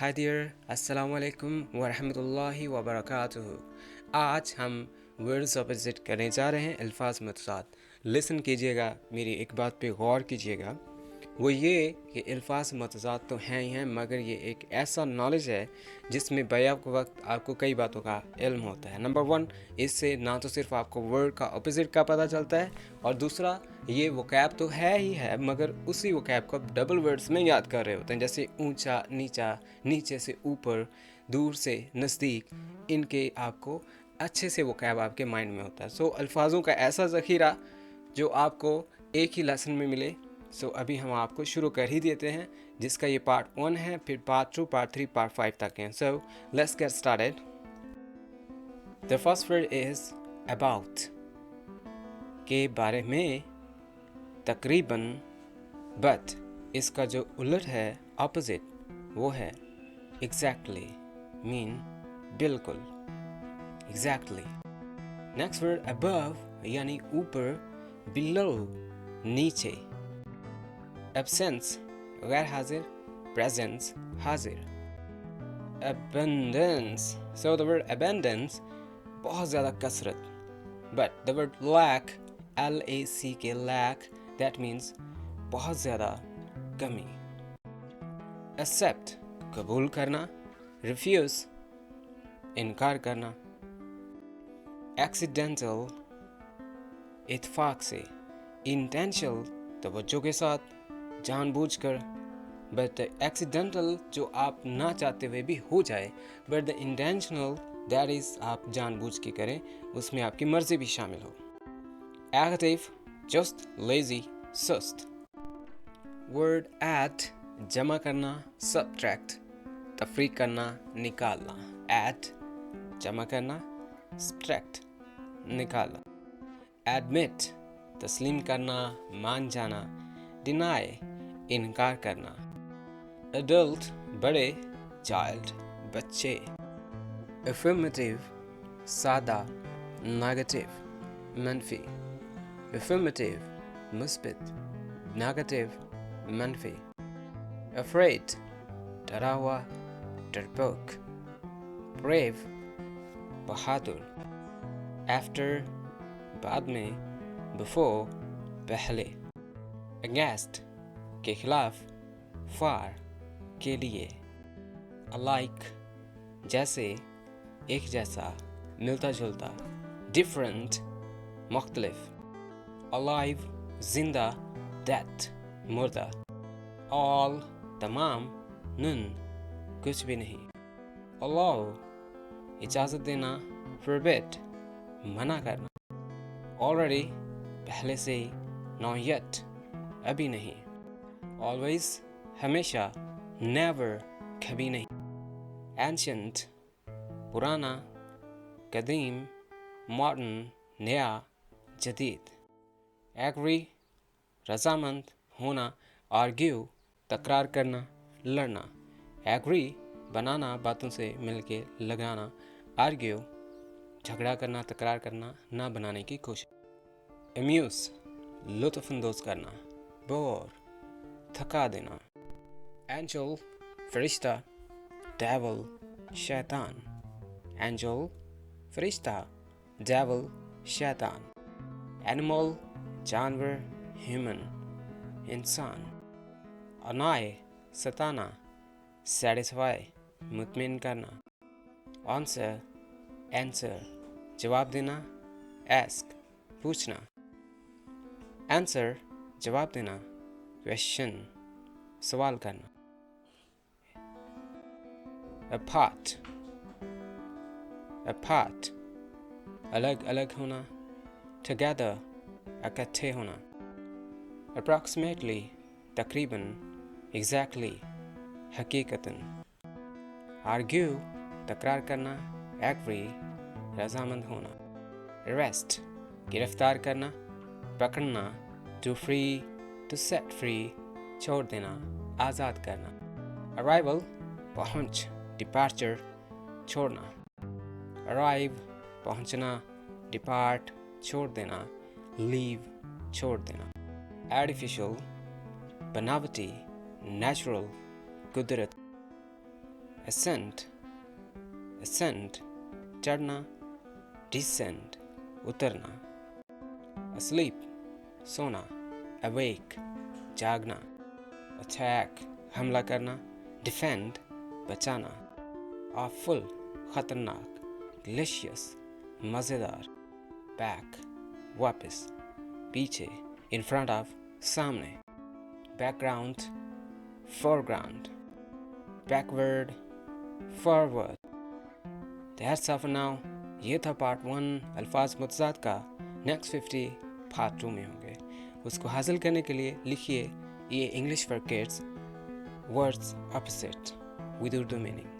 Hi dear, Assalamu alaikum wa rahmatullahi wa barakatuh. आज हम words opposite करने जा रहे हैं अल्फाज मतज़ाद। लिसन कीजिएगा, मेरी एक बात पे गौर कीजिएगा, वो ये कि अल्फाज मतज़ाद तो हैं ही हैं, मगर ये एक ऐसा नॉलेज है जिसमें बैक वक्त आपको कई बातों का इल्म होता है। नंबर वन, इससे ना तो सिर्फ आपको वर्ड का अपोजिट का पता चलता है, और दूसरा ये वोकैब तो है ही है, मगर उसी वोकैब को आप डबल वर्ड्स में याद कर रहे होते हैं, जैसे ऊंचा नीचा, नीचे से ऊपर, दूर से नज़दीक। इनके आपको अच्छे से वोकैब आपके माइंड में होता है। सो अल्फाजों का ऐसा ज़ख़ीरा जो आपको एक ही लेसन में मिले। सो अभी हम आपको शुरू कर ही देते हैं, जिसका ये पार्ट 1 है, फिर पार्ट 2, पार्ट 3, पार्ट 5 तक हैं। So let's get started. The first word is about, के बारे में, तकरीबन। बट इसका जो उलट है, ऑपोजिट, वो है एग्जैक्टली, मीन बिल्कुल, एग्जैक्टली। नेक्स्ट वर्ड अबव, यानी ऊपर, बिलो, नीचे। एब्सेंस, गैर हाजिर, प्रेजेंस, हाजिर। abundance, so the word abundance, बहुत ज़्यादा कसरत। but the word lack, L-A-C-K, lack, that means बहुत ज़्यादा कमी। accept, कबूल करना। refuse, इनकार करना। accidental, इत्फाक से। intentional, तवज्जो के साथ, जानबूझकर। बट एक्सीडेंटल, जो आप ना चाहते हुए भी हो जाए। But the intentional, that is आप जानबूझ के करें, उसमें आपकी मर्जी भी शामिल हो। एक्टिव, चुस्त, लेजी, सुस्त। वर्ड ऐड, जमा करना, सब्ट्रैक्ट, तफरीक करना, निकालना। ऐड, जमा करना, सब्ट्रैक्ट, निकालना। एडमिट, तस्लीम करना, मान जाना। डिनाई, इनकार करना। एडल्ट, बड़े, चाइल्ड, बच्चे। अफर्मेटिव, सादा, नेगेटिव, मनफी। अफर्मेटिव, मुस्बित, नेगेटिव, मनफी। अफ्रेड, डरा हुआ, डरपोक। ब्रेव, बहादुर। आफ्टर, बाद में। बिफोर, पहले। अगेंस्ट, के खिलाफ। फार, के लिए। अलाइक, जैसे, एक जैसा, मिलता जुलता। डिफरेंट, मुख्तलिफ। अलाइव, जिंदा, डेथ, मुर्दा। ऑल, तमाम। नन, कुछ भी नहीं। अलाउ, इजाज़त देना। फोरबिड, मना करना। ऑलरेडी, पहले से ही। नॉट येट, अभी नहीं। ऑलवेज, हमेशा। नेवर, कभी नहीं। एंशिएंट, पुराना, कदीम। मॉडर्न, नया, जदीद। एग्री, रजामंद होना। आर्ग्यू, तकरार करना, लड़ना। एग्री, बनाना, बातों से मिलके लगाना। आर्ग्यू, झगड़ा करना, तकरार करना, ना बनाने की कोशिश। अम्यूज़, लुत्फ़ अंदोज करना। बोर, थका देना। एंजल, फरिश्ता। डेविल, शैतान। एंजल, फरिश्ता, डेविल, शैतान। एनिमल, जानवर, ह्यूमन, इंसान। अनाय, सताना। सेटिस्फाई, मुतमिन करना। आंसर, आंसर, जवाब देना। एस्क, पूछना। आंसर, जवाब देना। क्वेश्चन, सवाल करना। अपार्ट, अपार्ट, अलग अलग होना। टुगेदर, इकट्ठे होना। अप्रॉक्सीमेटली, तकरीबन। एग्जैक्टली, हकीकतन। आर्ग्यू, तकरार करना। एग्री, रजामंद होना। अरेस्ट, गिरफ्तार करना, पकड़ना। To free, to set free, छोड़ देना, आज़ाद करना। अराइवल, पहुँच। डिपार्चर, छोड़ना। अराइव, पहुँचना। डिपार्ट, छोड़ देना। लीव, छोड़ देना। आर्टिफिशियल, बनावटी, नेचुरल, कुदरत। ascent, ascend چڑھنا, descend اترنا, asleep سونا, awake جاگنا, attack حملہ کرنا, defend بچانا, awful خطرناک, delicious مزیدار, back واپس, پیچھے, in front of سامنے, background foreground, backward forward. That's all for now. یہ تھا پارٹ 1 الفاظ متضاد کا. نیکسٹ 50 پارٹ 2 میں ہوں گے. اس کو حاصل کرنے کے لیے لکھیے یہ English for kids words opposite with Urdu meaning.